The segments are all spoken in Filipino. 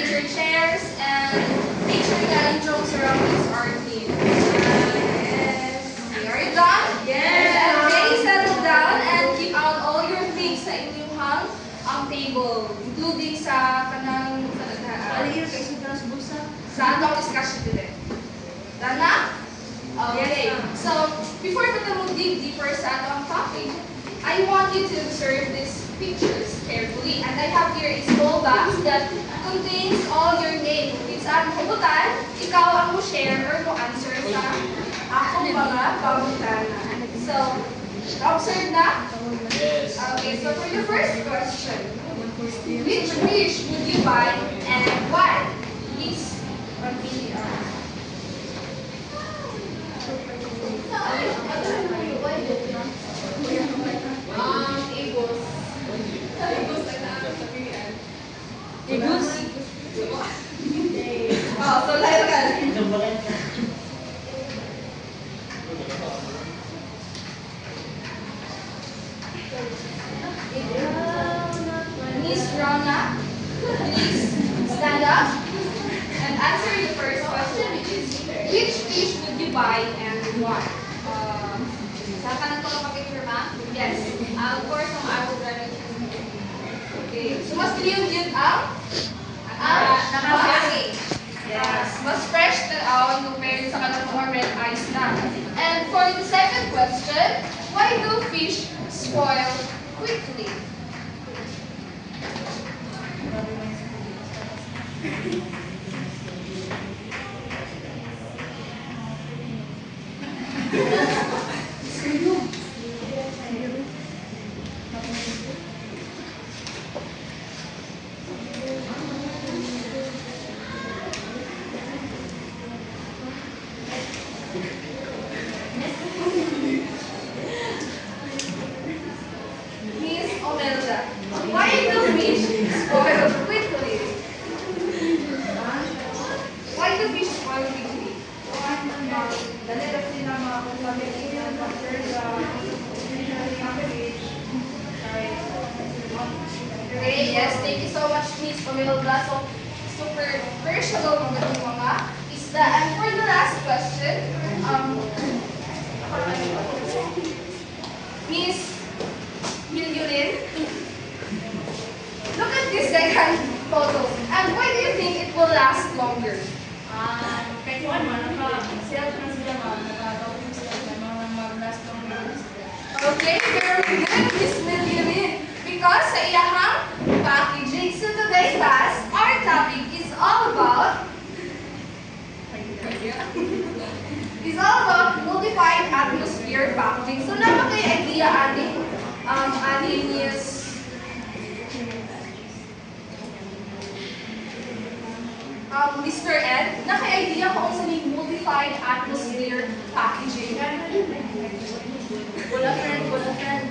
take your chairs and make sure that yung surroundings are clean. Yes. Okay, are you done? Yes. Okay, settle down and keep out all your things sa inyong table, including sa kanang sa atong discussion today. Done na? Okay. So, before we dig deeper sa atong topic, I want you to observe these pictures carefully. And I have here a small box that contains all your names. It's ang kabutan, ikaw ang mo share or mo answer sa akong mga pangutana. So, observe na? Yes. Okay, so for the first question, which fish would you buy and why? Please, on the Igus? Oh, so lahat ka. Miss Rona, please stand up and answer the first question, which is, which fish would you buy and why? Saan ka nagtulong mag-picture, ma? Yes. Of course, I would rather Okay. So, mas clean yun ang nakapake. Yes. Mas fresh na compared sa kanang mga red eyes na. And for the second question, why do fish spoil quickly? Miss Omelda, why do fish spoil quickly? Why do fish spoil quickly? Okay, yes, thank you so much, Miss Omelda. So, super perishable mga isda. And for the last question, Miss Milyonin, look at this second photo. And why do you think it will last longer? Kahit one man, naka-self na sila naka-gawin sila mag-last longer. Okay, very good, Miss Milyonin. Because sa iyahang packaging, so today's class, our topic is all about modified atmosphere packaging. So, naman kayo idea aning is Mr. Ed, naka-idea ko kung saan yung modified atmosphere packaging. Wala friend.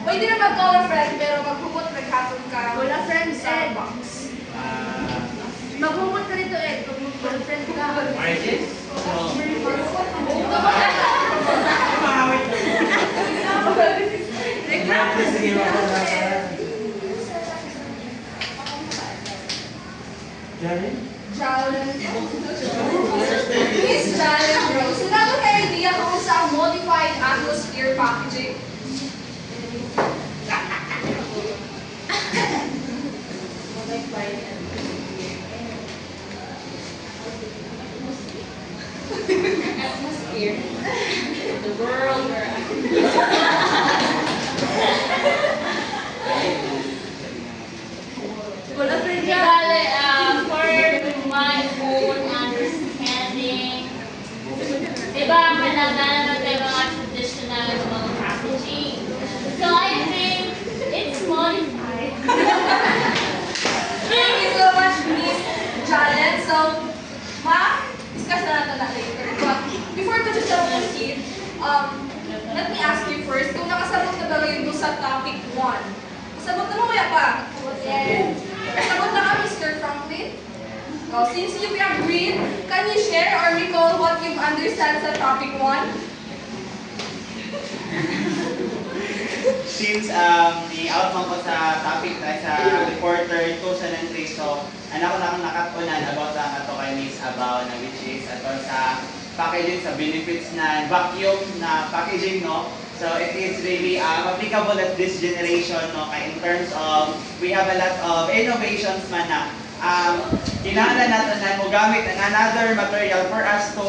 Pwede na mag-call a friend, pero maghumot naghapon ka. Wala friend, sa Ed. box. Maghumot ka dito, Ed. Wala friend ka. Marges? Miss Jalen Rose. So, naman kayo idea kung sa modified atmosphere packaging? Atmosphere. The world where Wala friend ka. Bale, for my own understanding, diba, kailangan naman tayo mga traditional mga packaging. So I think it's modified. Thank you so much, Miss Jalen. So, discuss na natin later. But before to just proceed, let me ask you first, kung nakasabot na ba kayo sa topic 1? Kasabot na mo kaya pa? Yes. Kasabot na ka, Mr. Franklin? Oh, since you agreed, can you share or recall what you've understand sa topic 1? since ni-out man ko sa topic na sa reporter 2003, so anak ko na akong nakatunan about ang ato kay Miss Abaw na which is ato sa packaging sa benefits na vacuum na packaging, no? So it is really applicable at this generation, no? Kaya in terms of, we have a lot of innovations man na kinahanglan natin na mo gamit ang another material for us to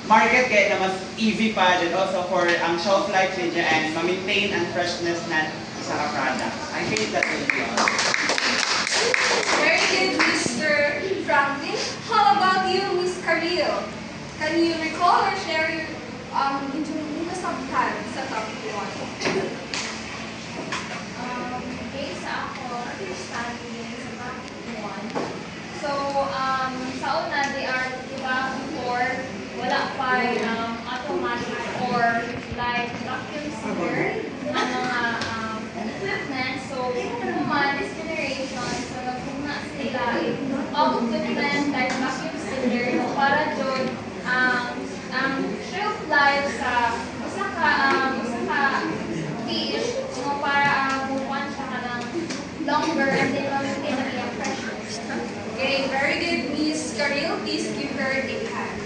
market kaya na mas easy pa, and also for ang shelf life niya and ma-maintain ang freshness na isa ka product. I think that will be all. Very good, Mr. Franklin. How about you, Miss Carrillo? Can you recall or share your introduction sa topic 1? Okay, sa ako, understanding sa topic 1. So, sa una, they are, diba, before, wala pa automatic or like vacuum sealer ang mga equipment. So, naman, this generation, so nagpuna sila of equipment like vacuum sealer para doon ang shelf life sa usa ka dish no, para buwan siya ka ng longer and then ma-maintain ang iyang freshness. Okay, very good, Miss Carrillo. Please give her a hand.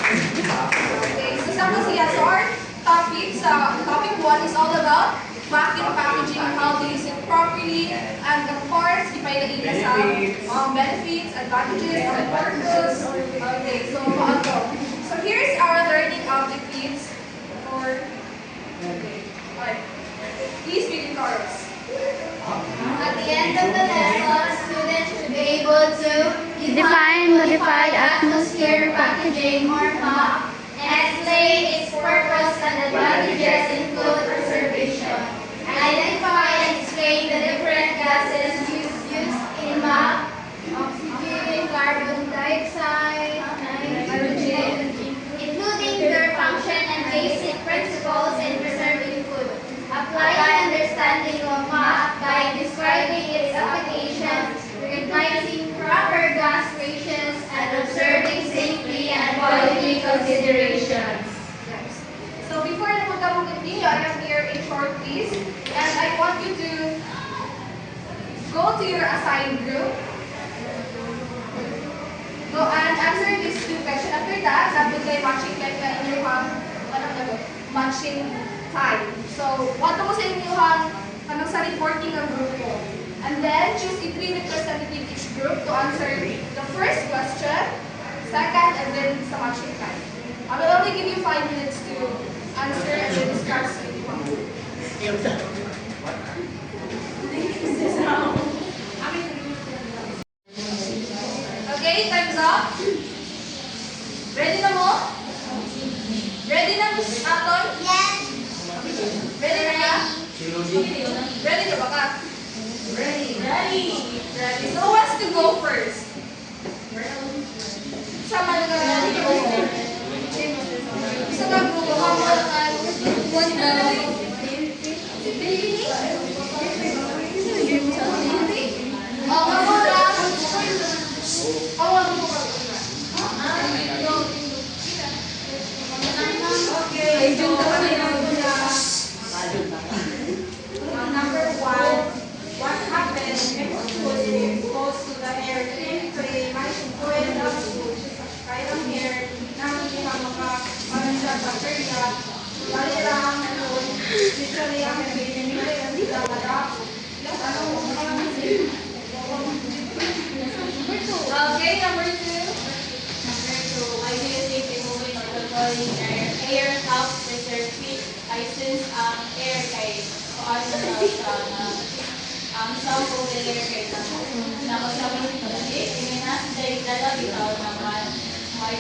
Okay, so so our topic, topic 1 is all about vacuum packaging, how to use it properly, and of course, ipailaila sa benefits, advantages, and purpose. Okay, so paano? So here's our learning objectives for alright. Please begin, Carlos. At the end of the lesson, students should be able to define modified atmosphere packaging or MAP and explain its purpose and advantages in food preservation. Identify and explain the different gases used in MAP, oxygen, carbon dioxide, nitrogen, including their function and basic principles in preserving food. Apply understanding of MAP by describing its application, recognizing proper gas ratios, and observing safety and quality considerations. So before na continue, I am here in short quiz, and I want you to go to your assigned group. Go and answer these 2 questions. After that, dapat kayo matching time na inyong matching time. So, what mo sa inyong sa reporting ng group ko. And then, choose a 3 representative each group to answer the first question, second, and then sa matching time. I will only give you 5 minutes to answer and then discuss with you. Okay, time's up. Ready na mo? Ready na, Miss Aton? Yes. Ready na ka? Ready na ba ka? Ready. Ready. So who wants to go first? Sama na ka. Isa ka group. One na. Number 1, what happens if food is exposed to the air? Typically, may food na food kaya ang air na hindi maka bacteria. Bali lang ang food. Literally, ang nagbibinig ang dapat. Okay, number 2. Number 2, why do you think removing or controlling air helps preserve fish? I sense air kay sa layer kay na masabi nito ini na dahil dala bitaw naman may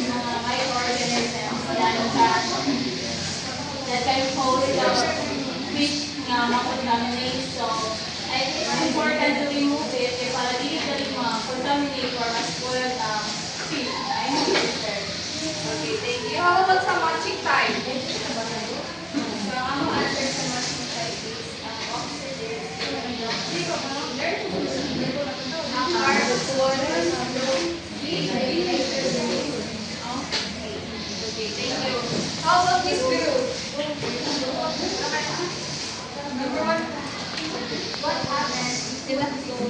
mga microorganisms yan that can cause fish nga ma-contaminate. So I think it's important to remove it para dili dali ma-contaminate or ma-spoil fish na ay preserve. Okay, thank you. How about sa matching time? So, ang answer sa matching time is oxygen. How about this group?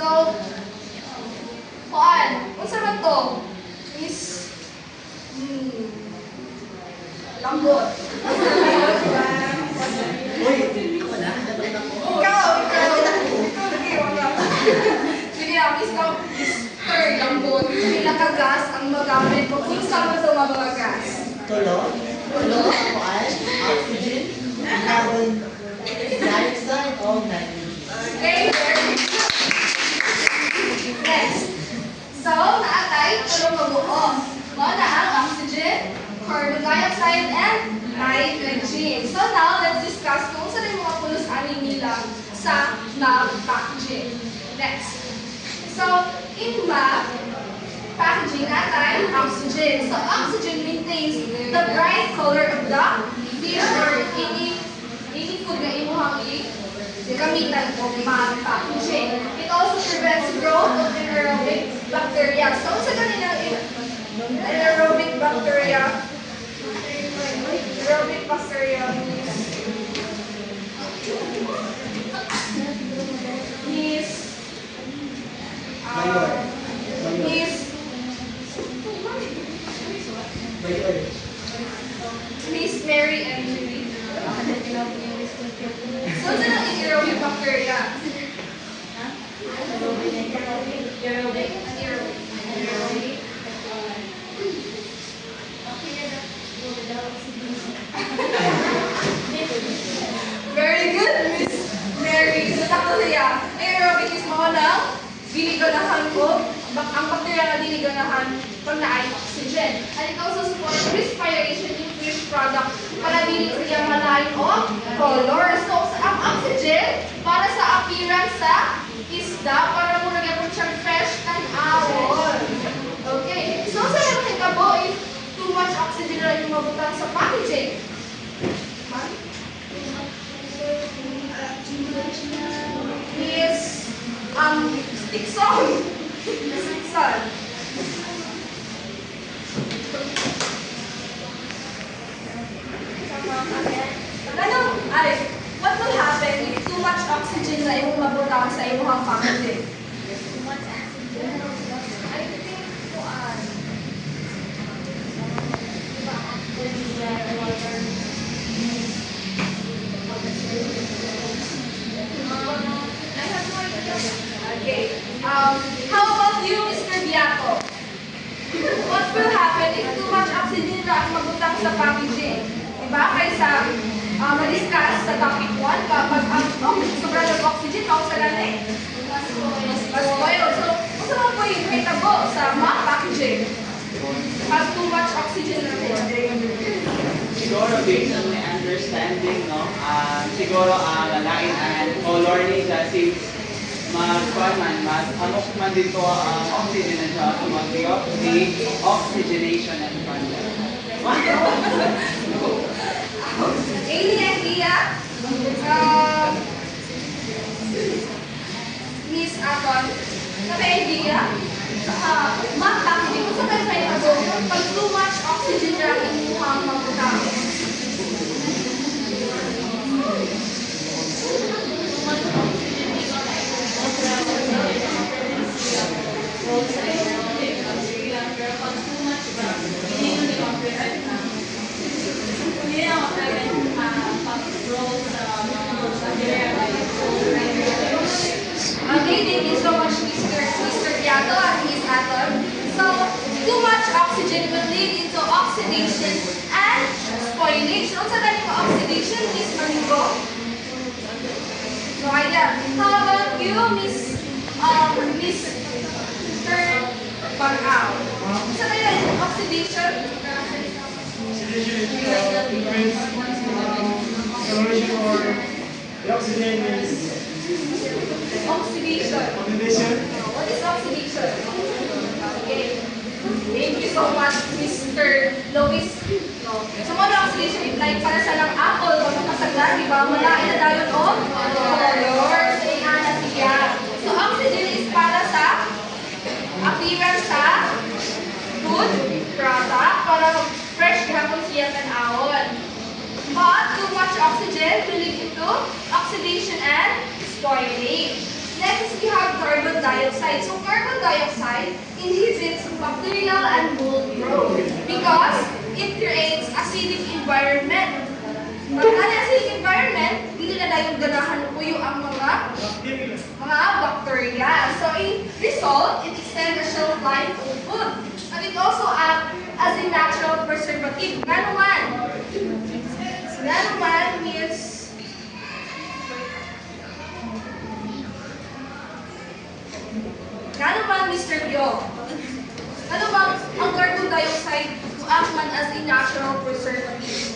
So, kuan, unsa man to? Is lambot. Ikaw, lagi, wala. Sige lang, Mr. Lambot, pila ka gas ang magamit mo. Kung saan mo ito mga gas? Tulo, oxygen, carbon dioxide, o nitrogen. Okay, very good. Next. So, naatay, tulong mabuo. Mo na ang oxygen, carbon dioxide, and nitrogen. So now, let's discuss kung saan yung mga pulos-aning nila sa MAP packaging. Next. So, in MAP packaging, natin oxygen. So, oxygen maintains the bright color of the fish or any food na imuhang gamitan o MAP packaging. It also prevents growth of anaerobic bacteria. So, sa kanina, anaerobic bacteria Miss Mary and Julie. So, saan ang anaerobic bacteria? Anaerobic. Very good, Miss Mary. So, takto siya. Aerobic is mga ng diliganahan ko. Ang bacteria na diliganahan pag na-ay oxygen. And it also supports respiration in fish product para dili siya malayo o color. So, ang oxygen para sa appearance sa isda para muna gapon siyang fresh and awol. Okay. So, sa mga hitabo, if too much oxygen na yung mabutang sa packaging. Is Stickson. Stickson. What will happen if too much oxygen na imong mabutang sa imong packaging? I think I have no idea. Okay. How about you, Mr. Biaco? What will happen if too much oxygen na ang mabutang sa packaging? Diba? Kaysa ma-discuss sa topic 1, kapag ang sobrang ng oxygen, sa ganit? Mas spoil. So, kung saan po yung hitabo sa mga packaging? Has too much oxygen na rin. Siguro based on my understanding, no, siguro lalain ang color niya since mas amok man dito ang oxygen na siya, so oxygenation and content. Any idea? Miss Aton, may idea? Mga packaging, kung saan kayo ito, pag too much oxygen na ang inyong mabutang. Okay, thank you so much, Mr. Piato and Miss Aton. So, too much oxygen will lead into oxidation and spoilage. Ano sa tayo oxidation, Miss Manigo? No idea. How about you, Miss Pang-Aw? Sa tayo oxidation? Solution or the oxygen is Oxidation. oxidation. What is oxidation? Okay. Thank you so much, Mr. Lois. No. So, mo na oxidation is like para sa lang apple, kung nakasagdan, di ba? Malain na dayon o color. So, ingana siya. So, oxygen is para sa appearance sa food product, para fresh gahapon siya tanawon. But too much oxygen will lead into oxidation and spoilage. Next, we have carbon dioxide. dioxide. So carbon dioxide inhibits bacterial and mold growth because it creates acidic environment. Pag acidic environment, hindi na dayon ganahan puyo ang mga bacteria. So in result, it extends the shelf life of food. And it also acts as a natural preservative. Ganuman means Mr. Gyo? Ano bang ang carbon dioxide act man as a natural preservative?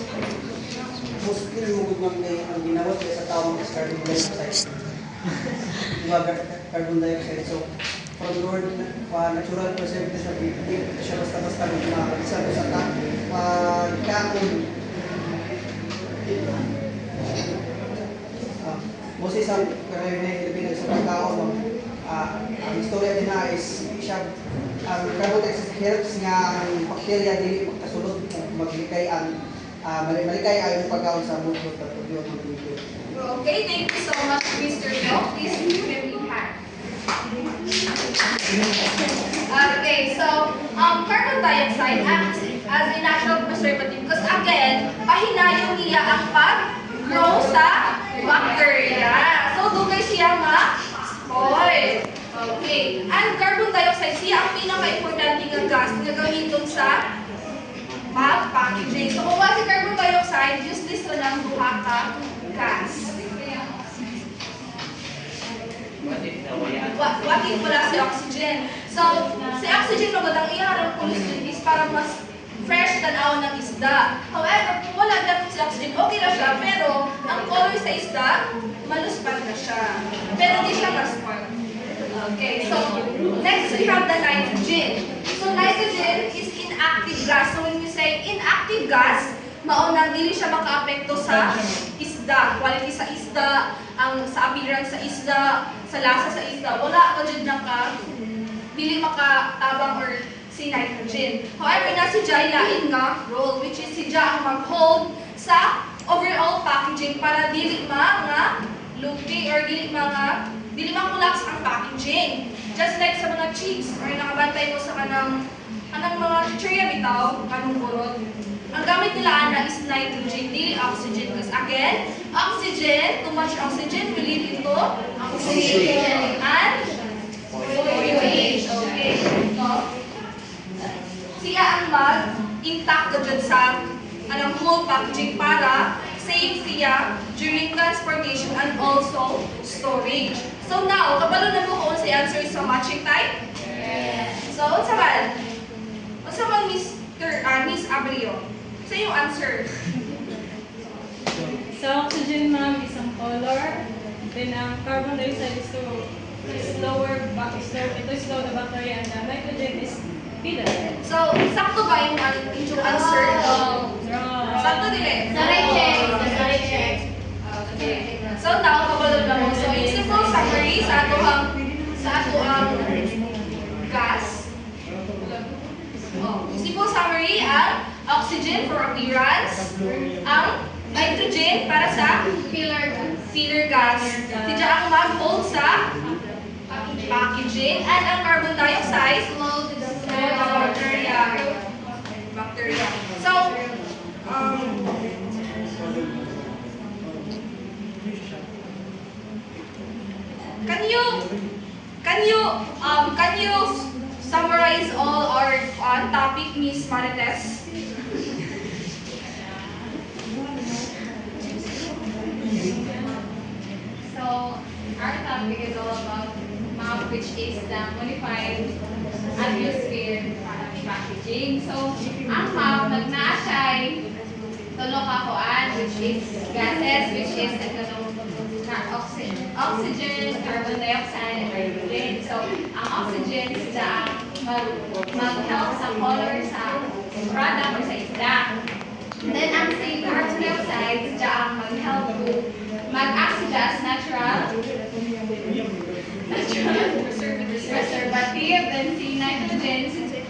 Mostly, ang ginawa sa tao is carbon dioxide. Diba, carbon dioxide. So, from the word natural preservative sa hindi siya basta-basta isa sa kaon. Mostly sa Pilipinas sa pagkaon, ang istorya din na is siya, ang carbon dioxide helps nga ang bacteria dili magkasulod maglikay ang malikay ang pagkaon sa mundo at pagkaon ng mundo. Okay, thank you so much, Mr. Yo. Please give me a hand. Okay, so carbon dioxide acts as a natural preservative because again, pahinayon niya ang pag-grow sa bacteria. So, dugay siya ma-spoil. Okay, and carbon dioxide siya ang pinaka-importante nga gas na gamiton sa packaging. So, kung wala si carbon dioxide, useless na lang duha ka gas. What if wala si oxygen? So, si oxygen magandang iharang pollution is para mas fresh tanaw ng isda. However, kung wala dapat si oxygen, okay na siya, pero ang color sa isda, maluspan na siya. Pero di siya mas-spoil. Okay, so next we have the nitrogen. So nitrogen is inactive gas. So when you say inactive gas, maunang dili siya makaapekto sa isda, quality sa isda, ang sa appearance sa isda, sa lasa sa isda. Wala ka dyan dili makatabang or si nitrogen. However, na si Jai lain nga role, which is si Jai ang mag-hold sa overall packaging para dili mga lupi or dili ma-collapse ang packaging. Just like sa mga chips or nakabantay mo sa kanang mga chichirya bitaw, kanong burot. Ang gamit nila ana is nitrogen, dili oxygen. Because again, oxygen, too much oxygen will lead into oxidation and spoilage. Okay. So, siya ang mag-intact dyan sa whole packaging para safe siya during transportation and also storage. So now, kabalo na mo kung sa answer sa matching type? Yes. So, unsa man? Unsa man Miss Abreu? Sa yung answer? Sa oxygen, ma'am, isang color. Then ang carbon dioxide is slow the bacteria, and the nitrogen is feeder. So, sakto ba yung answer? Sakto dili? Sorry, check. Okay. So, now, kabalo na mo. So, in simple summary, sa ato ang gas. Simple summary, ang oxygen for appearance, ang nitrogen para sa filler gas. Tidya ang mag-hold sa packaging, and ang carbon dioxide bacteria. So, can you summarize all our topic, Miss Marites? So, our topic is all about MAP, which is the modified atmosphere packaging. So, ang MAP, nagnaa siya'y tulo ka kuan, which is gases, which is oxygen, carbon dioxide, and nitrogen. So, ang oxygen is mag-help sa color sa product or sa isda. Then, ang si carbon dioxide is ang mag-help to mag-oxidize natural preservative. Then, si nitrogen,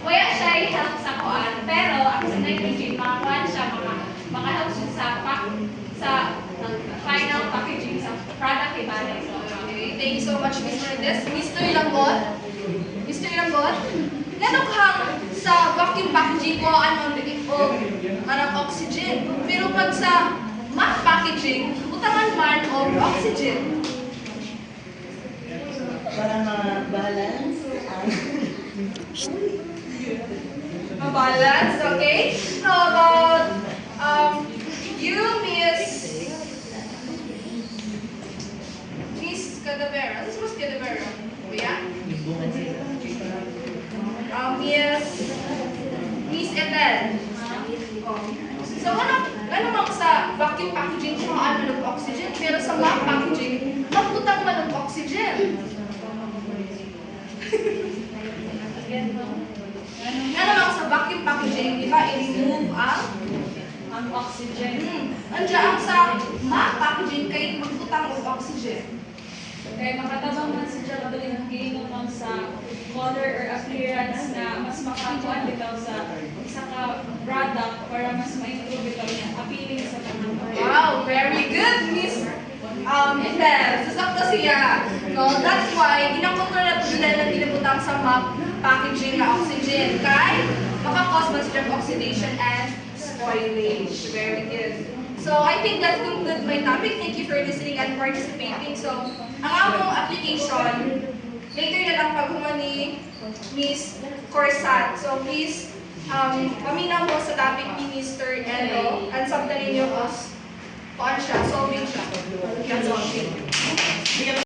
kaya siya i-help sa kuan, pero ang si nitrogen, makakuan siya, maka-help siya sa final packaging sa product ibalik. Okay, thank you so much, Miss Marites. Mr. Lambot? Mr. Ramon, ganun hang sa vacuum packaging o manang oxygen. Pero pag sa matte packaging, utangan man o oxygen. Para ma-balance Balance, okay? How about you, Miss Cadavera? This was Cadavera. Kuya? Miss Ethel. Oh. So, ano mang sa vacuum packaging, kuhaan man ng oxygen, pero sa matte packaging, maputang man ng oxygen. Ano lang sa vacuum packaging, di ba, i-remove ang oxygen. Andiyan sa matte packaging, kay magputang ng oxygen. Kaya makatabang man siya madaling giingon sa color or appearance na mas makakuan bitaw sa isa ka product para mas ma-improve bitaw niya appealing sa tanang. Wow, very good, Miss Ethel. Sasakto siya. No, that's why, ginakontrol na ito nila na pinaputang sa matte packaging na oxygen. Kaya, makakause man siya oxidation and spoilage. Very good. So, I think that concludes my topic. Thank you for listening and participating. So, ang among application, later na lang paghuman ni Miss Corsat. So, please, paminaw mo sa topic ni Mr. Elo and sabta ninyo kung siya, solving siya. That's all.